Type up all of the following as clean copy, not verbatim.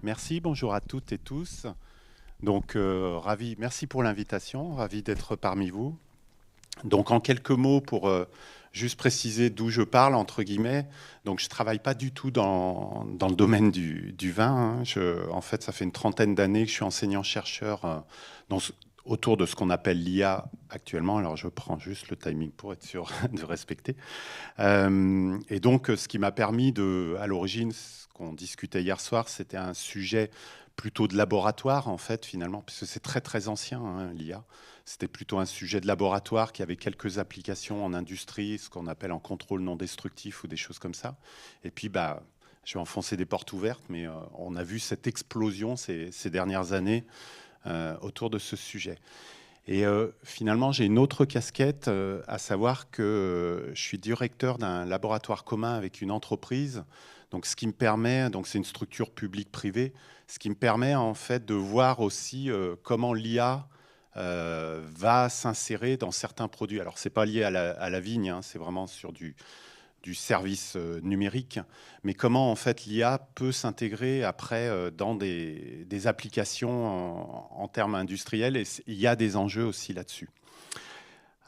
Merci, bonjour à toutes et tous. Donc, merci pour l'invitation, ravi d'être parmi vous. Donc, en quelques mots, pour juste préciser d'où je parle, entre guillemets, donc je ne travaille pas du tout dans le domaine du vin. En fait, ça fait une trentaine d'années que je suis enseignant-chercheur autour de ce qu'on appelle l'IA actuellement. Alors, je prends juste le timing pour être sûr de respecter. Et donc, ce qui m'a permis à l'origine, ce qu'on discutait hier soir, c'était un sujet plutôt de laboratoire, en fait, finalement, puisque c'est très, très ancien, hein, l'IA. C'était plutôt un sujet de laboratoire qui avait quelques applications en industrie, ce qu'on appelle en contrôle non destructif ou des choses comme ça. Et puis, je vais enfoncer des portes ouvertes, mais on a vu cette explosion ces dernières années autour de ce sujet. Et finalement, j'ai une autre casquette, à savoir que je suis directeur d'un laboratoire commun avec une entreprise. Donc, ce qui me permet, donc c'est une structure publique-privée, ce qui me permet en fait de voir aussi comment l'IA va s'insérer dans certains produits. Alors, c'est pas lié à la vigne, hein, c'est vraiment sur du service numérique, mais comment en fait l'IA peut s'intégrer après dans des applications en termes industriels, et il y a des enjeux aussi là-dessus.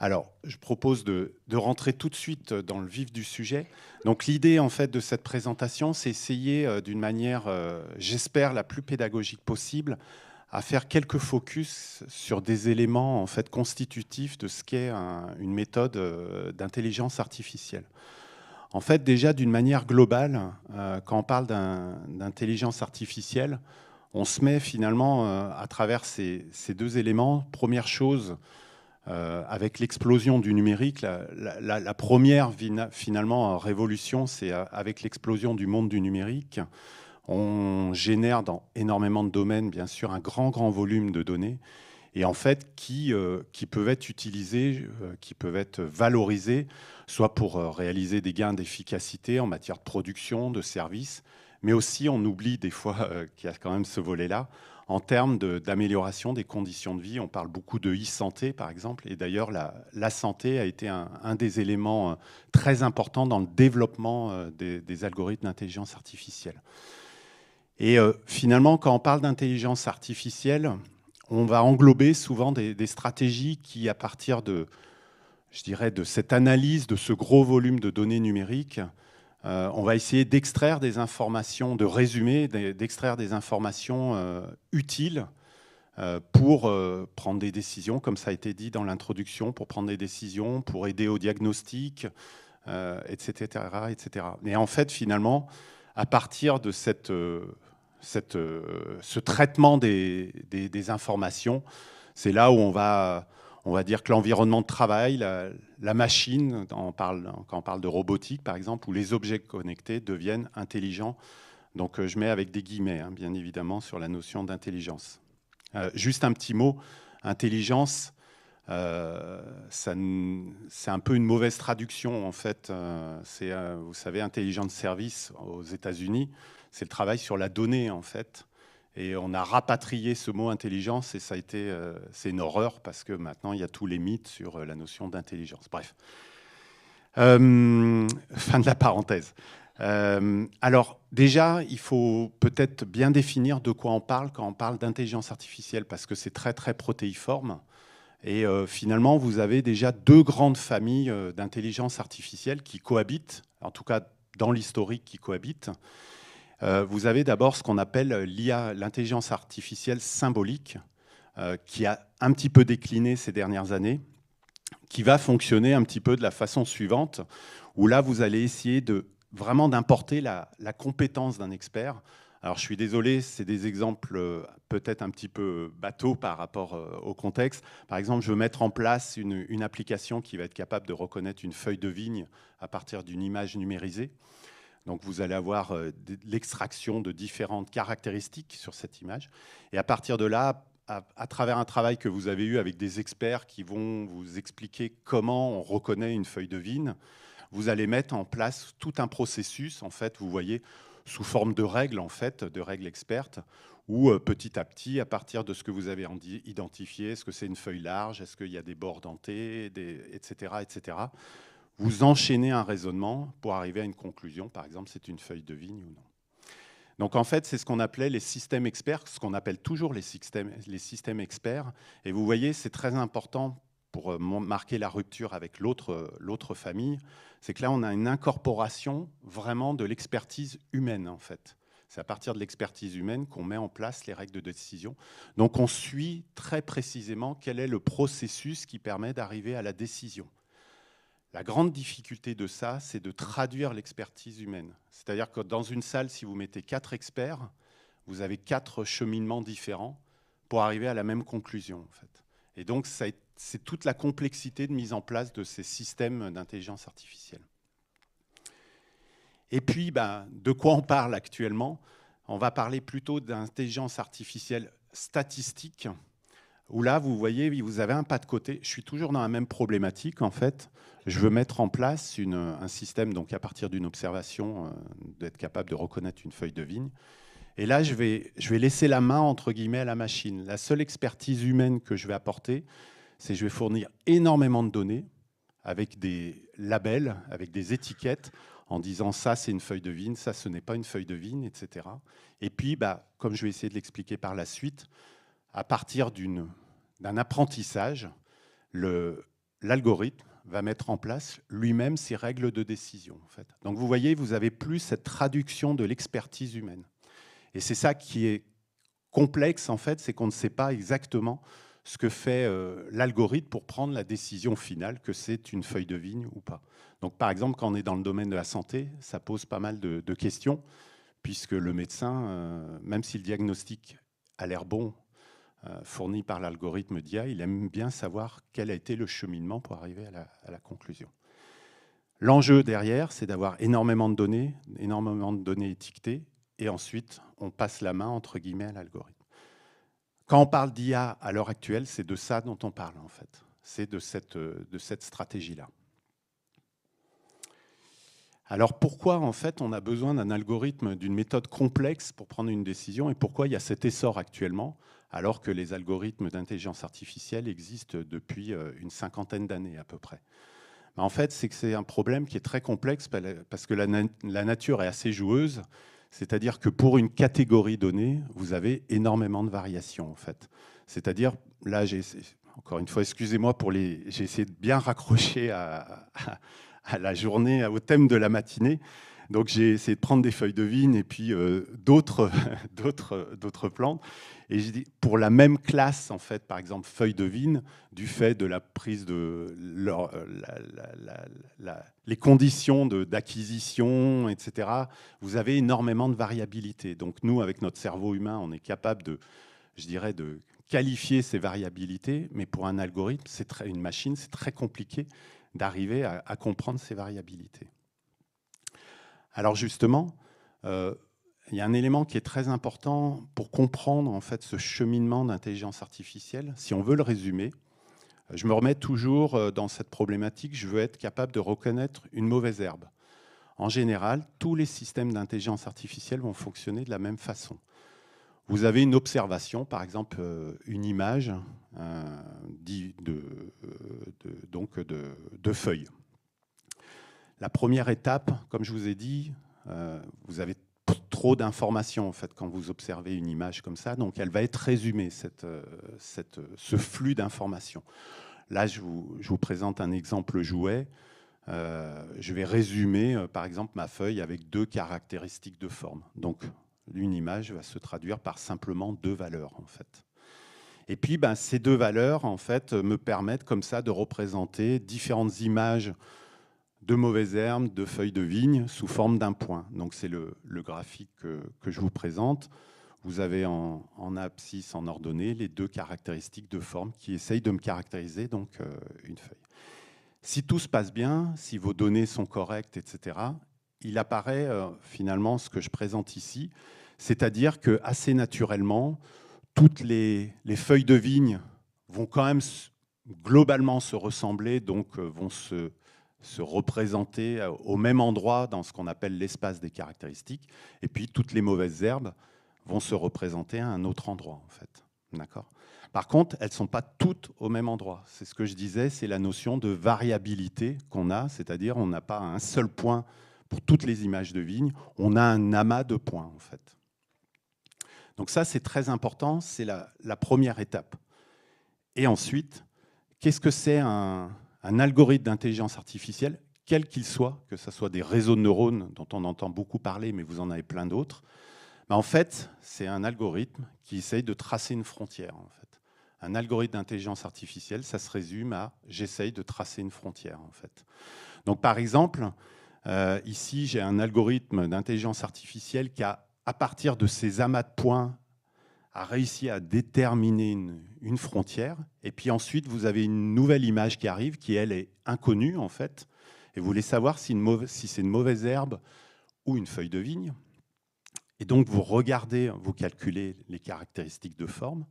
Alors, je propose de rentrer tout de suite dans le vif du sujet. Donc, l'idée en fait de cette présentation, c'est essayer d'une manière, j'espère, la plus pédagogique possible, à faire quelques focus sur des éléments en fait constitutifs de ce qu'est une méthode d'intelligence artificielle. En fait, déjà, d'une manière globale, quand on parle d'intelligence artificielle, on se met finalement à travers ces deux éléments. Première chose, avec l'explosion du numérique, la première finalement révolution, c'est avec l'explosion du monde du numérique. On génère dans énormément de domaines, bien sûr, un grand volume de données, et en fait qui peuvent être utilisés, qui peuvent être valorisés, soit pour réaliser des gains d'efficacité en matière de production, de services, mais aussi on oublie des fois qu'il y a quand même ce volet-là, en termes d'amélioration des conditions de vie. On parle beaucoup de e-santé, par exemple, et d'ailleurs la santé a été un des éléments très importants dans le développement des algorithmes d'intelligence artificielle. Et finalement, quand on parle d'intelligence artificielle, on va englober souvent des stratégies qui, à partir je dirais, de cette analyse de ce gros volume de données numériques, on va essayer d'extraire des informations, de résumer, d'extraire des informations utiles pour prendre des décisions, comme ça a été dit dans l'introduction, pour prendre des décisions, pour aider au diagnostic, etc., etc. Et en fait, finalement, à partir de ce traitement des informations, c'est là où on va dire que l'environnement de travail, la machine, quand on parle de robotique par exemple, où les objets connectés deviennent intelligents. Donc je mets avec des guillemets, hein, bien évidemment, sur la notion d'intelligence. Juste un petit mot, intelligence, c'est un peu une mauvaise traduction en fait. Vous savez, intelligence service aux États-Unis, c'est le travail sur la donnée en fait. Et on a rapatrié ce mot intelligence et c'est une horreur parce que maintenant il y a tous les mythes sur la notion d'intelligence. Bref, fin de la parenthèse. Alors déjà, il faut peut-être bien définir de quoi on parle quand on parle d'intelligence artificielle parce que c'est très très protéiforme. Et finalement, vous avez déjà deux grandes familles d'intelligence artificielle qui cohabitent, en tout cas dans l'historique qui cohabitent. Vous avez d'abord ce qu'on appelle l'IA, l'intelligence artificielle symbolique, qui a un petit peu décliné ces dernières années, qui va fonctionner un petit peu de la façon suivante, où là, vous allez essayer vraiment d'importer la compétence d'un expert. Alors, je suis désolé, c'est des exemples peut-être un petit peu bateaux par rapport au contexte. Par exemple, je veux mettre en place une application qui va être capable de reconnaître une feuille de vigne à partir d'une image numérisée. Donc, vous allez avoir l'extraction de différentes caractéristiques sur cette image. Et à partir de là, à travers un travail que vous avez eu avec des experts qui vont vous expliquer comment on reconnaît une feuille de vigne, vous allez mettre en place tout un processus, en fait, vous voyez, sous forme de règles, en fait, de règles expertes, où petit à petit, à partir de ce que vous avez identifié, est-ce que c'est une feuille large, est-ce qu'il y a des bords dentés, etc., etc., vous enchaînez un raisonnement pour arriver à une conclusion. Par exemple, c'est une feuille de vigne ou non. Donc en fait, c'est ce qu'on appelait les systèmes experts, ce qu'on appelle toujours les systèmes experts. Et vous voyez, c'est très important pour marquer la rupture avec l'autre famille, c'est que là, on a une incorporation vraiment de l'expertise humaine, en fait. C'est à partir de l'expertise humaine qu'on met en place les règles de décision. Donc on suit très précisément quel est le processus qui permet d'arriver à la décision. La grande difficulté de ça, c'est de traduire l'expertise humaine. C'est-à-dire que dans une salle, si vous mettez 4 experts, vous avez 4 cheminements différents pour arriver à la même conclusion, en fait. Et donc, c'est toute la complexité de mise en place de ces systèmes d'intelligence artificielle. Et puis, de quoi on parle actuellement? On va parler plutôt d'intelligence artificielle statistique, où là, vous voyez, vous avez un pas de côté. Je suis toujours dans la même problématique, en fait. Je veux mettre en place un système, donc à partir d'une observation, d'être capable de reconnaître une feuille de vigne. Et là, je vais laisser la main, entre guillemets, à la machine. La seule expertise humaine que je vais apporter, c'est que je vais fournir énormément de données avec des labels, avec des étiquettes, en disant ça, c'est une feuille de vigne, ça, ce n'est pas une feuille de vigne, etc. Et puis, comme je vais essayer de l'expliquer par la suite, à partir d'un apprentissage, l'algorithme va mettre en place lui-même ses règles de décision. En fait. Donc vous voyez, vous n'avez plus cette traduction de l'expertise humaine. Et c'est ça qui est complexe, en fait, c'est qu'on ne sait pas exactement ce que fait l'algorithme pour prendre la décision finale, que c'est une feuille de vigne ou pas. Donc par exemple, quand on est dans le domaine de la santé, ça pose pas mal de questions, puisque le médecin, même si le diagnostic a l'air bon, fourni par l'algorithme d'IA, il aime bien savoir quel a été le cheminement pour arriver à la conclusion. L'enjeu derrière, c'est d'avoir énormément de données étiquetées, et ensuite, on passe la main, entre guillemets, à l'algorithme. Quand on parle d'IA à l'heure actuelle, c'est de ça dont on parle, en fait. C'est de cette stratégie-là. Alors pourquoi, en fait, on a besoin d'un algorithme, d'une méthode complexe pour prendre une décision, et pourquoi il y a cet essor actuellement, alors que les algorithmes d'intelligence artificielle existent depuis une 50aine d'années à peu près? En fait, c'est que c'est un problème qui est très complexe parce que la nature est assez joueuse, c'est-à-dire que pour une catégorie donnée, vous avez énormément de variations, en fait. C'est-à-dire, là, encore une fois, excusez-moi j'ai essayé de bien raccrocher à la journée, au thème de la matinée. Donc j'ai essayé de prendre des feuilles de vigne et puis d'autres plantes. Et j'ai dit, pour la même classe, en fait, par exemple, feuilles de vigne, du fait de la prise de les conditions d'acquisition, etc., vous avez énormément de variabilité. Donc nous, avec notre cerveau humain, on est capable de qualifier ces variabilités, mais pour un algorithme, une machine, c'est très compliqué d'arriver à comprendre ces variabilités. Alors justement, il y a un élément qui est très important pour comprendre en fait ce cheminement d'intelligence artificielle. Si on veut le résumer, je me remets toujours dans cette problématique, je veux être capable de reconnaître une mauvaise herbe. En général, tous les systèmes d'intelligence artificielle vont fonctionner de la même façon. Vous avez une observation, par exemple une image de feuilles. La première étape, comme je vous ai dit, vous avez trop d'informations en fait, quand vous observez une image comme ça, donc elle va être résumée, ce flux d'informations. Là, je vous présente un exemple jouet. Je vais résumer, par exemple, ma feuille avec 2 caractéristiques de forme. Donc, une image va se traduire par simplement 2 valeurs, en fait. Et puis, ces 2 valeurs, en fait, me permettent comme ça de représenter différentes images de mauvaises herbes, de feuilles de vigne, sous forme d'un point. Donc, c'est le graphique que je vous présente. Vous avez en abscisse, en ordonnée, les 2 caractéristiques de forme qui essayent de me caractériser donc, une feuille. Si tout se passe bien, si vos données sont correctes, etc., il apparaît finalement ce que je présente ici, c'est-à-dire que assez naturellement, toutes les feuilles de vigne vont quand même globalement se ressembler, donc vont se représenter au même endroit dans ce qu'on appelle l'espace des caractéristiques, et puis toutes les mauvaises herbes vont se représenter à un autre endroit, en fait. D'accord ? Par contre, elles ne sont pas toutes au même endroit. C'est ce que je disais, c'est la notion de variabilité qu'on a, c'est-à-dire on n'a pas un seul point pour toutes les images de vigne, on a un amas de points, en fait. Donc ça, c'est très important, c'est la première étape. Et ensuite, qu'est-ce que c'est un algorithme d'intelligence artificielle, quel qu'il soit, que ce soit des réseaux de neurones dont on entend beaucoup parler, mais vous en avez plein d'autres. En fait, c'est un algorithme qui essaye de tracer une frontière. En fait. Un algorithme d'intelligence artificielle, ça se résume à « j'essaye de tracer une frontière ». En fait. Donc, par exemple, ici, j'ai un algorithme d'intelligence artificielle qui a, à partir de ces amas de points, a réussi à déterminer une frontière. Et puis ensuite, vous avez une nouvelle image qui arrive, qui, elle, est inconnue, en fait. Et vous voulez savoir si c'est une mauvaise herbe ou une feuille de vigne. Et donc, vous regardez, vous calculez les caractéristiques de forme.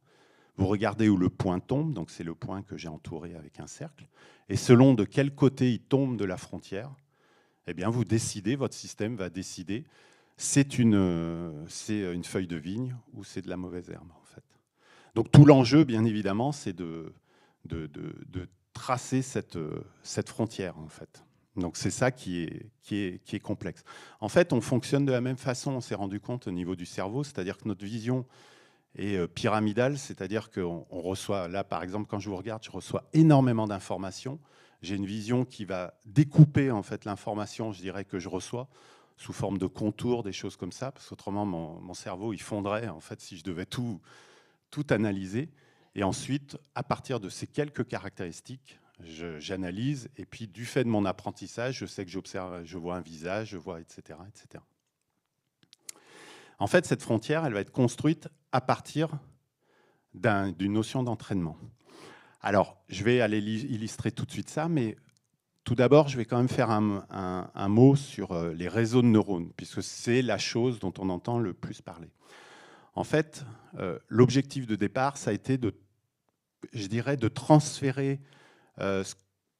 Vous regardez où le point tombe. Donc, c'est le point que j'ai entouré avec un cercle. Et selon de quel côté il tombe de la frontière, eh bien, vous décidez, votre système va décider c'est une feuille de vigne ou c'est de la mauvaise herbe, en fait. Donc tout l'enjeu, bien évidemment, c'est de tracer cette frontière, en fait. Donc c'est ça qui est complexe. En fait, on fonctionne de la même façon, on s'est rendu compte au niveau du cerveau, c'est-à-dire que notre vision est pyramidale, c'est-à-dire qu'on reçoit, là par exemple, quand je vous regarde, je reçois énormément d'informations. J'ai une vision qui va découper en fait l'information, je dirais, que je reçois, sous forme de contours, des choses comme ça, parce qu'autrement, mon cerveau, il fondrait, en fait, si je devais tout analyser. Et ensuite, à partir de ces quelques caractéristiques, j'analyse, et puis du fait de mon apprentissage, je sais que j'observe, je vois un visage, je vois, etc., etc. En fait, cette frontière, elle va être construite à partir d'une notion d'entraînement. Alors, je vais aller illustrer tout de suite ça, mais tout d'abord, je vais quand même faire un mot sur les réseaux de neurones, puisque c'est la chose dont on entend le plus parler. En fait, l'objectif de départ, ça a été je dirais, de transférer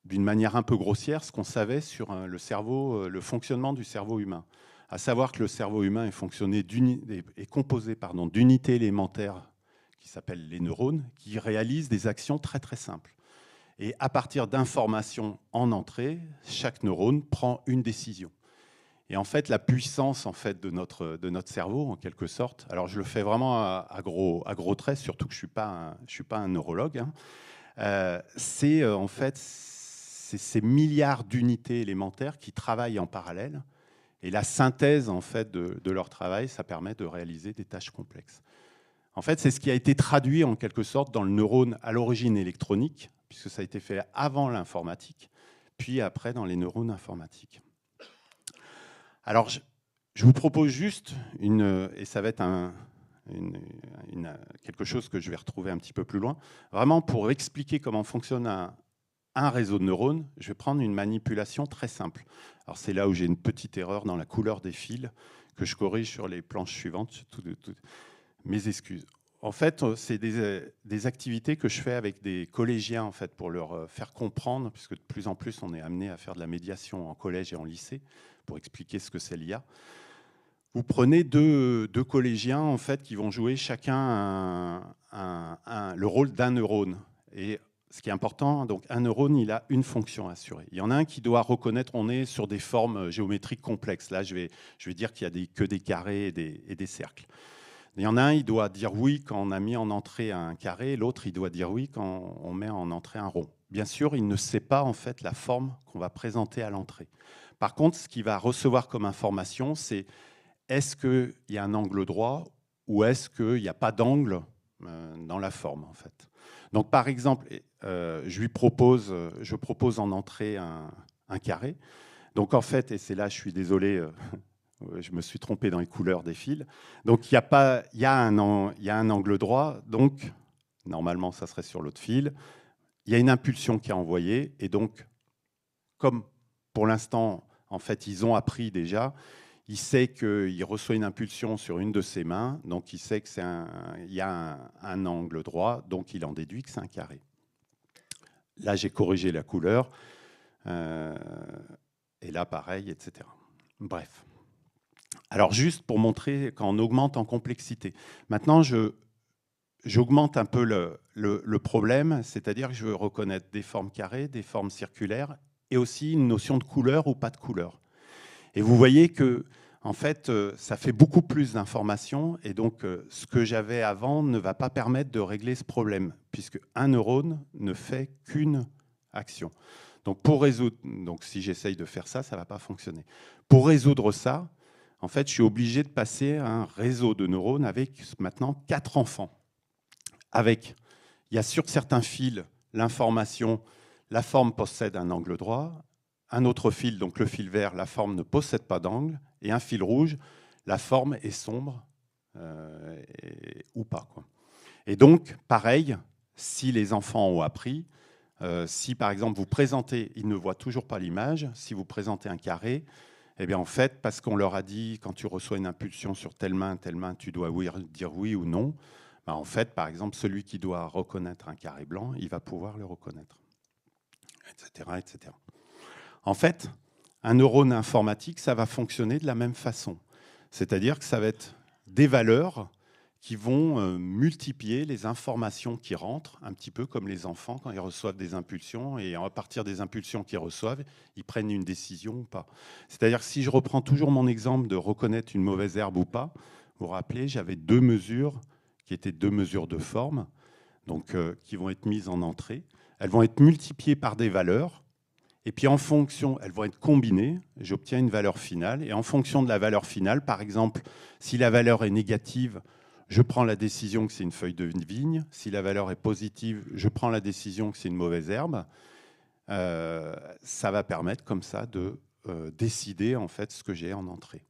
d'une manière un peu grossière ce qu'on savait sur le cerveau, le fonctionnement du cerveau humain. À savoir que le cerveau humain est composé d'unités élémentaires qui s'appellent les neurones, qui réalisent des actions très très simples. Et à partir d'informations en entrée, chaque neurone prend une décision. Et en fait, la puissance en fait, de notre cerveau, en quelque sorte, alors je le fais vraiment à gros traits, surtout que je ne suis pas un neurologue, hein, c'est en fait ces milliards d'unités élémentaires qui travaillent en parallèle. Et la synthèse en fait, de leur travail, ça permet de réaliser des tâches complexes. En fait, c'est ce qui a été traduit en quelque sorte dans le neurone à l'origine électronique, puisque ça a été fait avant l'informatique, puis après dans les neurones informatiques. Alors, je vous propose juste, et ça va être quelque chose que je vais retrouver un petit peu plus loin, vraiment pour expliquer comment fonctionne un réseau de neurones, je vais prendre une manipulation très simple. Alors, c'est là où j'ai une petite erreur dans la couleur des fils que je corrige sur les planches suivantes. Mes excuses. En fait, c'est des activités que je fais avec des collégiens en fait, pour leur faire comprendre, puisque de plus en plus, on est amené à faire de la médiation en collège et en lycée, pour expliquer ce que c'est l'IA. Vous prenez deux collégiens en fait, qui vont jouer chacun le rôle d'un neurone. Et ce qui est important, donc un neurone, il a une fonction assurée. Il y en a un qui doit reconnaître, on est sur des formes géométriques complexes. Là, je vais dire qu'il y a que des carrés et des cercles. Il y en a un, il doit dire oui quand on a mis en entrée un carré, l'autre, il doit dire oui quand on met en entrée un rond. Bien sûr, il ne sait pas en fait la forme qu'on va présenter à l'entrée. Par contre, ce qu'il va recevoir comme information, c'est est-ce qu'il y a un angle droit ou est-ce qu'il n'y a pas d'angle dans la forme, en fait. Donc, par exemple, je propose en entrée un carré. Donc, en fait, et c'est là, je suis désolé, je me suis trompé dans les couleurs des fils. Donc, il y a un angle droit. Donc, normalement, ça serait sur l'autre fil. Il y a une impulsion qui est envoyée. Et donc, comme pour l'instant, en fait, ils ont appris déjà, il sait qu'il reçoit une impulsion sur une de ses mains. Donc, il sait qu'il y a un angle droit. Donc, il en déduit que c'est un carré. Là, j'ai corrigé la couleur. Et là, pareil, etc. Bref. Alors, juste pour montrer quand on augmente en complexité. Maintenant, j'augmente un peu le problème, c'est-à-dire que je veux reconnaître des formes carrées, des formes circulaires, et aussi une notion de couleur ou pas de couleur. Et vous voyez que, en fait, ça fait beaucoup plus d'informations et donc ce que j'avais avant ne va pas permettre de régler ce problème puisque un neurone ne fait qu'une action. Donc, pour résoudre, donc si j'essaye de faire ça, ça ne va pas fonctionner. Pour résoudre ça, en fait, je suis obligé de passer à un réseau de neurones avec maintenant 4 enfants. Il y a sur certains fils l'information, la forme possède un angle droit, un autre fil, donc le fil vert, la forme ne possède pas d'angle, et un fil rouge, la forme est sombre ou pas, quoi. Et donc, pareil, si les enfants ont appris, si par exemple vous présentez, ils ne voient toujours pas l'image, si vous présentez un carré, eh bien en fait, parce qu'on leur a dit, quand tu reçois une impulsion sur telle main, tu dois dire oui ou non, ben en fait, par exemple, celui qui doit reconnaître un carré blanc, il va pouvoir le reconnaître, etc., etc. En fait, un neurone informatique, ça va fonctionner de la même façon. C'est-à-dire que ça va être des valeurs qui vont multiplier les informations qui rentrent, un petit peu comme les enfants quand ils reçoivent des impulsions, et à partir des impulsions qu'ils reçoivent, ils prennent une décision ou pas. C'est-à-dire que si je reprends toujours mon exemple de reconnaître une mauvaise herbe ou pas, vous vous rappelez, j'avais 2 mesures qui étaient 2 mesures de forme, donc qui vont être mises en entrée. Elles vont être multipliées par des valeurs, et puis en fonction, elles vont être combinées, j'obtiens une valeur finale, et en fonction de la valeur finale, par exemple, si la valeur est négative, je prends la décision que c'est une feuille de vigne. Si la valeur est positive, je prends la décision que c'est une mauvaise herbe. Ça va permettre comme ça de décider en fait ce que j'ai en entrée.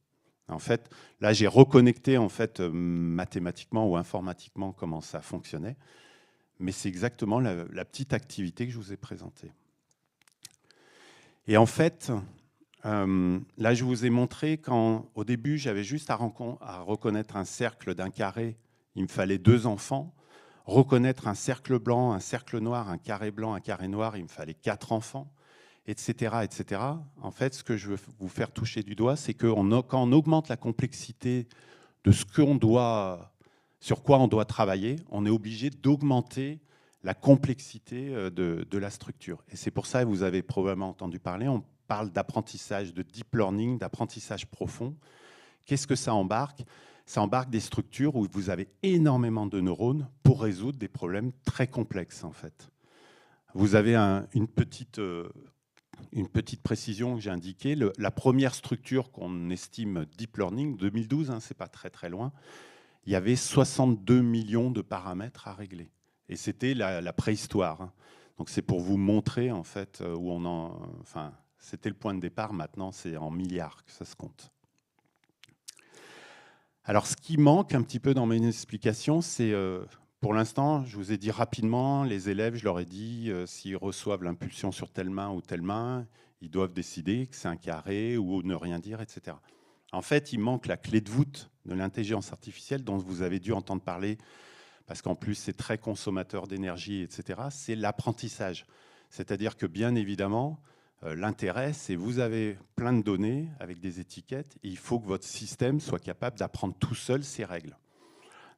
En fait, là, j'ai reconnecté en fait mathématiquement ou informatiquement comment ça fonctionnait, mais c'est exactement la petite activité que je vous ai présentée. Et en fait, là, je vous ai montré qu'au début, j'avais juste à reconnaître un cercle d'un carré. Il me fallait 2 enfants. Reconnaître un cercle blanc, un cercle noir, un carré blanc, un carré noir, il me fallait 4 enfants, etc., etc. En fait, ce que je veux vous faire toucher du doigt, c'est que quand on augmente la complexité de ce qu'on doit, sur quoi on doit travailler, on est obligé d'augmenter la complexité de la structure. Et c'est pour ça, vous avez probablement entendu parler, on parle d'apprentissage, de deep learning, d'apprentissage profond. Qu'est-ce que ça embarque? Ça embarque des structures où vous avez énormément de neurones pour résoudre des problèmes très complexes, en fait. Vous avez une petite précision que j'ai indiquée. La première structure qu'on estime deep learning, 2012, c'est pas très très loin, il y avait 62 millions de paramètres à régler. Et c'était la préhistoire. Donc c'est pour vous montrer en fait où on en... Enfin, c'était le point de départ, maintenant c'est en milliards que ça se compte. Alors ce qui manque un petit peu dans mes explications, c'est pour l'instant, je vous ai dit rapidement, les élèves, je leur ai dit, s'ils reçoivent l'impulsion sur telle main ou telle main, ils doivent décider que c'est un carré ou ne rien dire, etc. En fait, il manque la clé de voûte de l'intelligence artificielle dont vous avez dû entendre parler, parce qu'en plus, c'est très consommateur d'énergie, etc. C'est l'apprentissage. C'est-à-dire que, bien évidemment, l'intérêt, c'est que vous avez plein de données avec des étiquettes, et il faut que votre système soit capable d'apprendre tout seul ces règles.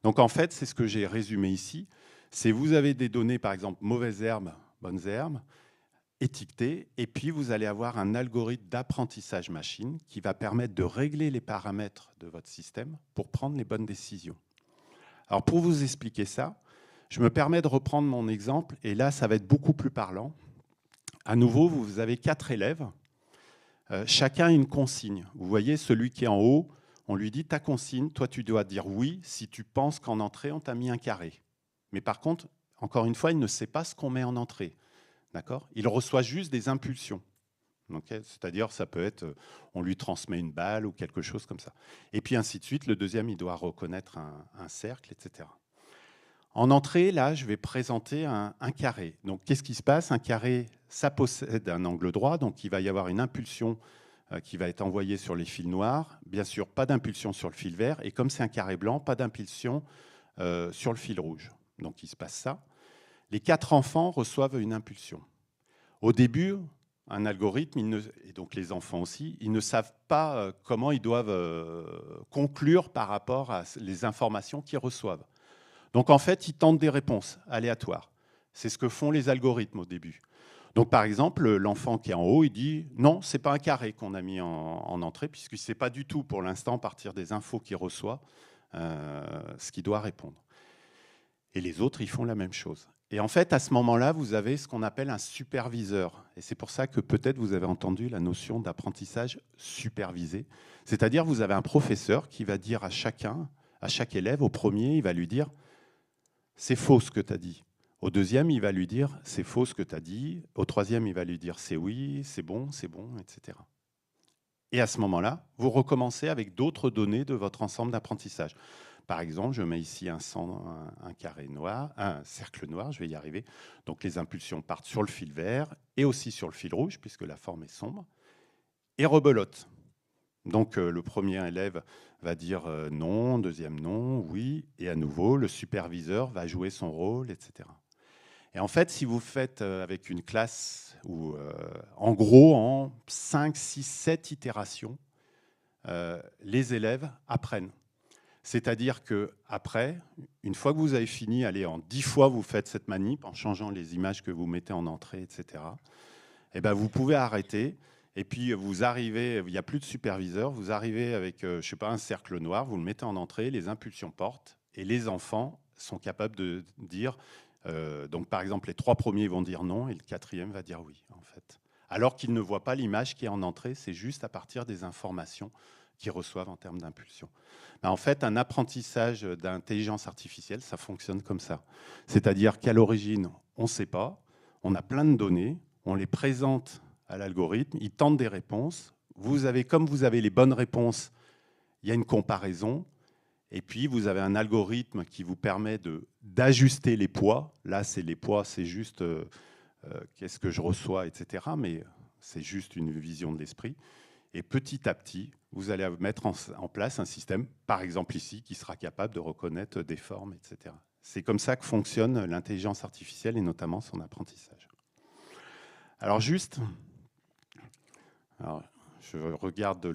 Donc, en fait, c'est ce que j'ai résumé ici. C'est vous avez des données, par exemple, mauvaises herbes, bonnes herbes, étiquetées, et puis vous allez avoir un algorithme d'apprentissage machine qui va permettre de régler les paramètres de votre système pour prendre les bonnes décisions. Alors, pour vous expliquer ça, je me permets de reprendre mon exemple, et là, ça va être beaucoup plus parlant. À nouveau, vous avez 4 élèves, chacun a une consigne. Vous voyez, celui qui est en haut, on lui dit ta consigne, toi tu dois dire oui si tu penses qu'en entrée, on t'a mis un carré. Mais par contre, encore une fois, il ne sait pas ce qu'on met en entrée. D'accord ? Il reçoit juste des impulsions. Okay ? C'est-à-dire, ça peut être, on lui transmet une balle ou quelque chose comme ça. Et puis ainsi de suite, le deuxième, il doit reconnaître un cercle, etc. En entrée, là, je vais présenter un carré. Donc, qu'est-ce qui se passe? Un carré, ça possède un angle droit, donc il va y avoir une impulsion qui va être envoyée sur les fils noirs. Bien sûr, pas d'impulsion sur le fil vert. Et comme c'est un carré blanc, pas d'impulsion sur le fil rouge. Donc, il se passe ça. Les 4 enfants reçoivent une impulsion. Au début, un algorithme, et donc les enfants aussi, ils ne savent pas comment ils doivent conclure par rapport à les informations qu'ils reçoivent. Donc, en fait, ils tentent des réponses aléatoires. C'est ce que font les algorithmes au début. Donc, par exemple, l'enfant qui est en haut, il dit « Non, ce n'est pas un carré qu'on a mis en entrée, puisqu'il ne sait pas du tout, pour l'instant, à partir des infos qu'il reçoit, ce qu'il doit répondre. » Et les autres, ils font la même chose. Et en fait, à ce moment-là, vous avez ce qu'on appelle un superviseur. Et c'est pour ça que peut-être vous avez entendu la notion d'apprentissage supervisé. C'est-à-dire, vous avez un professeur qui va dire à chacun, à chaque élève, au premier, il va lui dire « C'est faux ce que tu as dit ». Au deuxième, il va lui dire « C'est faux ce que tu as dit ». Au troisième, il va lui dire « C'est oui, c'est bon, etc. » Et à ce moment-là, vous recommencez avec d'autres données de votre ensemble d'apprentissage. Par exemple, je mets ici un carré noir, un cercle noir, je vais y arriver. Donc les impulsions partent sur le fil vert et aussi sur le fil rouge, puisque la forme est sombre, et rebelote. Donc le premier élève va dire non, deuxième non, oui, et à nouveau, le superviseur va jouer son rôle, etc. Et en fait, si vous faites avec une classe, où, en gros, en 5, 6, 7 itérations, les élèves apprennent. C'est-à-dire qu'après, une fois que vous avez fini, allez, en 10 fois, vous faites cette manip en changeant les images que vous mettez en entrée, etc. Et ben, vous pouvez arrêter. Et puis, vous arrivez, il n'y a plus de superviseur, vous arrivez avec, je ne sais pas, un cercle noir, vous le mettez en entrée, les impulsions portent, et les enfants sont capables de dire, donc par exemple, les 3 premiers vont dire non, et le 4e va dire oui, en fait. Alors qu'ils ne voient pas l'image qui est en entrée, c'est juste à partir des informations qu'ils reçoivent en termes d'impulsion. En fait, un apprentissage d'intelligence artificielle, ça fonctionne comme ça. C'est-à-dire qu'à l'origine, on ne sait pas, on a plein de données, on les présente à l'algorithme, il tente des réponses. Comme vous avez les bonnes réponses, il y a une comparaison. Et puis, vous avez un algorithme qui vous permet d'ajuster les poids. Là, c'est les poids, c'est juste qu'est-ce que je reçois, etc. Mais c'est juste une vision de l'esprit. Et petit à petit, vous allez mettre en place un système, par exemple ici, qui sera capable de reconnaître des formes, etc. C'est comme ça que fonctionne l'intelligence artificielle et notamment son apprentissage. Alors juste, je regarde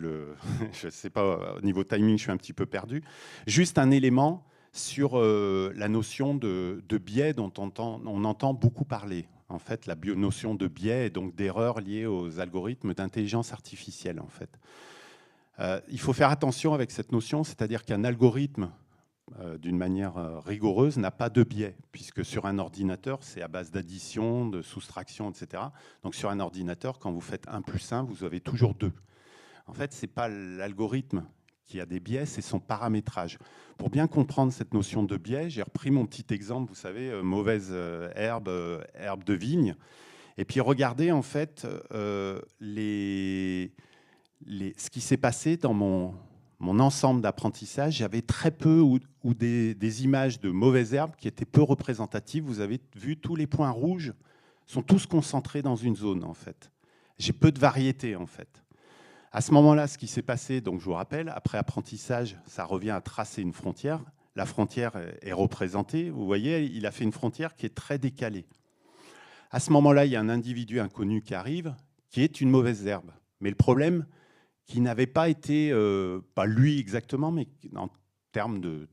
je ne sais pas, au niveau timing, je suis un petit peu perdu. Juste un élément sur la notion de biais dont on entend beaucoup parler. En fait, la notion de biais et donc d'erreurs liées aux algorithmes d'intelligence artificielle, en fait. Il faut faire attention avec cette notion, c'est-à-dire qu'un algorithme, d'une manière rigoureuse, n'a pas de biais, puisque sur un ordinateur, c'est à base d'addition, de soustraction, etc. Donc sur un ordinateur, quand vous faites 1 plus 1, vous avez toujours 2. En fait, ce n'est pas l'algorithme qui a des biais, c'est son paramétrage. Pour bien comprendre cette notion de biais, j'ai repris mon petit exemple, vous savez, mauvaise herbe, herbe de vigne. Et puis regardez en fait ce qui s'est passé dans mon ensemble d'apprentissage. J'avais très peu ou des images de mauvaises herbes qui étaient peu représentatives. Vous avez vu, tous les points rouges sont tous concentrés dans une zone en fait. J'ai peu de variété en fait. À ce moment-là, ce qui s'est passé, donc je vous rappelle, après apprentissage, ça revient à tracer une frontière. La frontière est représentée. Vous voyez, il a fait une frontière qui est très décalée. À ce moment-là, il y a un individu inconnu qui arrive, qui est une mauvaise herbe. Mais le problème, qui n'avait pas été, pas lui exactement, mais en termes de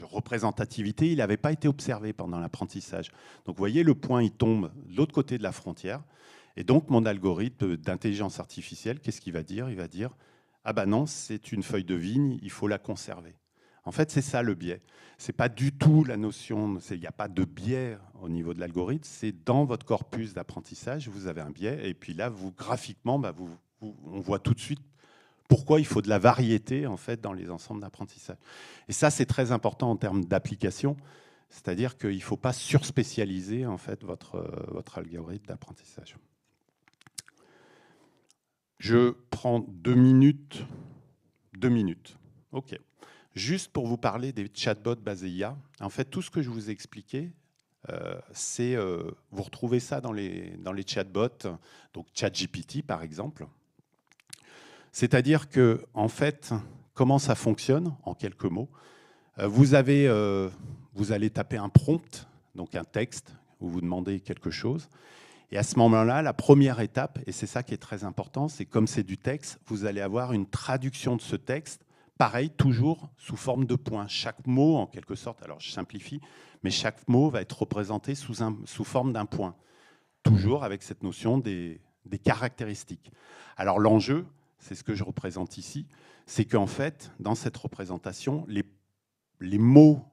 représentativité, il n'avait pas été observé pendant l'apprentissage. Donc vous voyez, le point, il tombe de l'autre côté de la frontière. Et donc, mon algorithme d'intelligence artificielle, qu'est-ce qu'il va dire? Il va dire, ah ben non, c'est une feuille de vigne, il faut la conserver. En fait, c'est ça le biais. Ce n'est pas du tout la notion, il n'y a pas de biais au niveau de l'algorithme, c'est dans votre corpus d'apprentissage, vous avez un biais, et puis là, graphiquement, on voit tout de suite pourquoi il faut de la variété en fait, dans les ensembles d'apprentissage. Et ça, c'est très important en termes d'application, c'est-à-dire qu'il ne faut pas surspécialiser en fait, votre algorithme d'apprentissage. Je prends 2 minutes. 2 minutes. OK. Juste pour vous parler des chatbots basés IA. En fait, tout ce que je vous ai expliqué, vous retrouvez ça dans les chatbots, donc ChatGPT par exemple. C'est-à-dire que, en fait, comment ça fonctionne, en quelques mots, vous allez taper un prompt, donc un texte, où vous demandez quelque chose. Et à ce moment-là, la première étape, et c'est ça qui est très important, c'est comme c'est du texte, vous allez avoir une traduction de ce texte, pareil, toujours sous forme de points. Chaque mot, en quelque sorte, alors je simplifie, mais chaque mot va être représenté sous forme d'un point. toujours avec cette notion des caractéristiques. Alors l'enjeu, c'est ce que je représente ici, c'est qu'en fait, dans cette représentation, les mots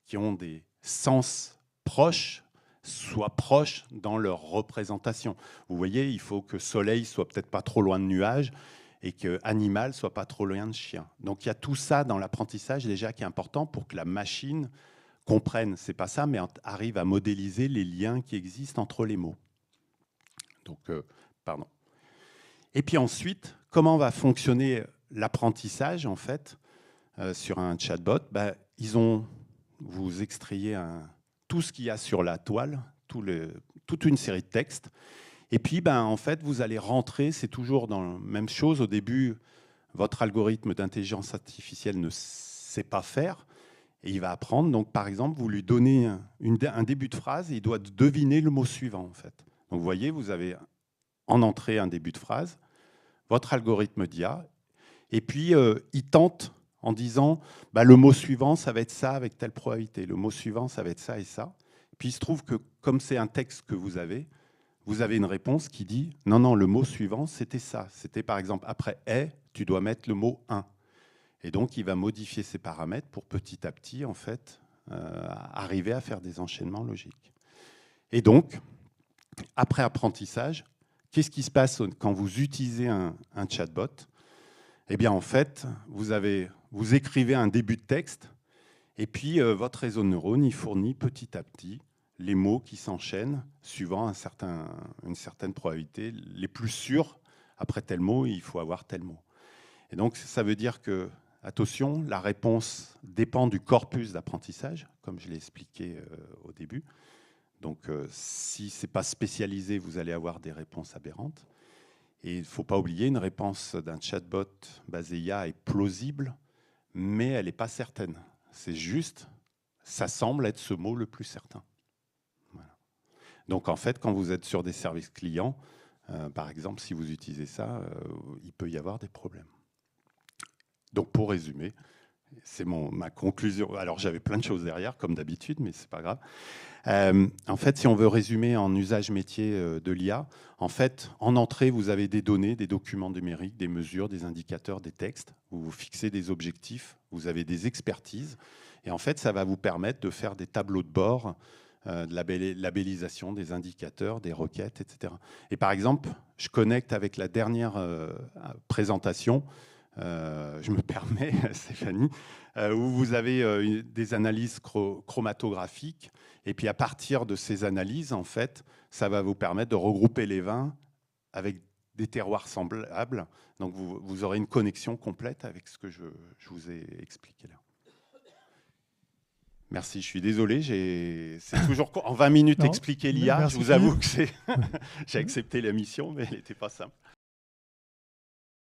qui ont des sens proches soient proches dans leur représentation. Vous voyez, il faut que soleil soit peut-être pas trop loin de nuage et que animal soit pas trop loin de chien. Donc il y a tout ça dans l'apprentissage déjà qui est important pour que la machine comprenne, c'est pas ça, mais arrive à modéliser les liens qui existent entre les mots. Donc, pardon. Et puis ensuite, comment va fonctionner l'apprentissage en fait sur un chatbot? Vous extrayez tout ce qu'il y a sur la toile, toute une série de textes. Et puis, en fait, vous allez rentrer, c'est toujours dans la même chose. Au début, votre algorithme d'intelligence artificielle ne sait pas faire et il va apprendre. Donc, par exemple, vous lui donnez un début de phrase et il doit deviner le mot suivant, en fait. Donc, vous voyez, vous avez en entrée un début de phrase, votre algorithme d'IA, et puis il tente en disant le mot suivant, ça va être ça avec telle probabilité, le mot suivant, ça va être ça et ça. Puis il se trouve que comme c'est un texte que vous avez une réponse qui dit non, non, le mot suivant, c'était ça. C'était par exemple après est, tu dois mettre le mot un. Et donc il va modifier ses paramètres pour petit à petit en fait arriver à faire des enchaînements logiques. Et donc, après apprentissage, qu'est-ce qui se passe quand vous utilisez un chatbot? Eh bien, en fait, vous écrivez un début de texte et puis votre réseau de neurones, il fournit petit à petit les mots qui s'enchaînent suivant une certaine probabilité. Les plus sûrs, après tel mot, il faut avoir tel mot. Et donc, ça veut dire que, attention, la réponse dépend du corpus d'apprentissage, comme je l'ai expliqué au début. Donc, si ce n'est pas spécialisé, vous allez avoir des réponses aberrantes. Et il ne faut pas oublier, une réponse d'un chatbot basé IA est plausible, mais elle n'est pas certaine. C'est juste, ça semble être ce mot le plus certain. Voilà. Donc, en fait, quand vous êtes sur des services clients, par exemple, si vous utilisez ça, il peut y avoir des problèmes. Donc, pour résumer, c'est ma conclusion. Alors, j'avais plein de choses derrière, comme d'habitude, mais ce n'est pas grave. En fait, si on veut résumer en usage métier de l'IA, en fait, en entrée, vous avez des données, des documents numériques, des mesures, des indicateurs, des textes. Vous fixez des objectifs, vous avez des expertises. Et en fait, ça va vous permettre de faire des tableaux de bord, de la labellisation des indicateurs, des requêtes, etc. Et par exemple, je connecte avec la dernière présentation. Je me permets, Stéphanie, où vous avez des analyses chromatographiques. Et puis à partir de ces analyses, en fait, ça va vous permettre de regrouper les vins avec des terroirs semblables. Donc vous aurez une connexion complète avec ce que je vous ai expliqué là. Merci, je suis désolé, c'est toujours en 20 minutes expliquer l'IA. Je vous avoue que j'ai accepté la mission, mais elle n'était pas simple.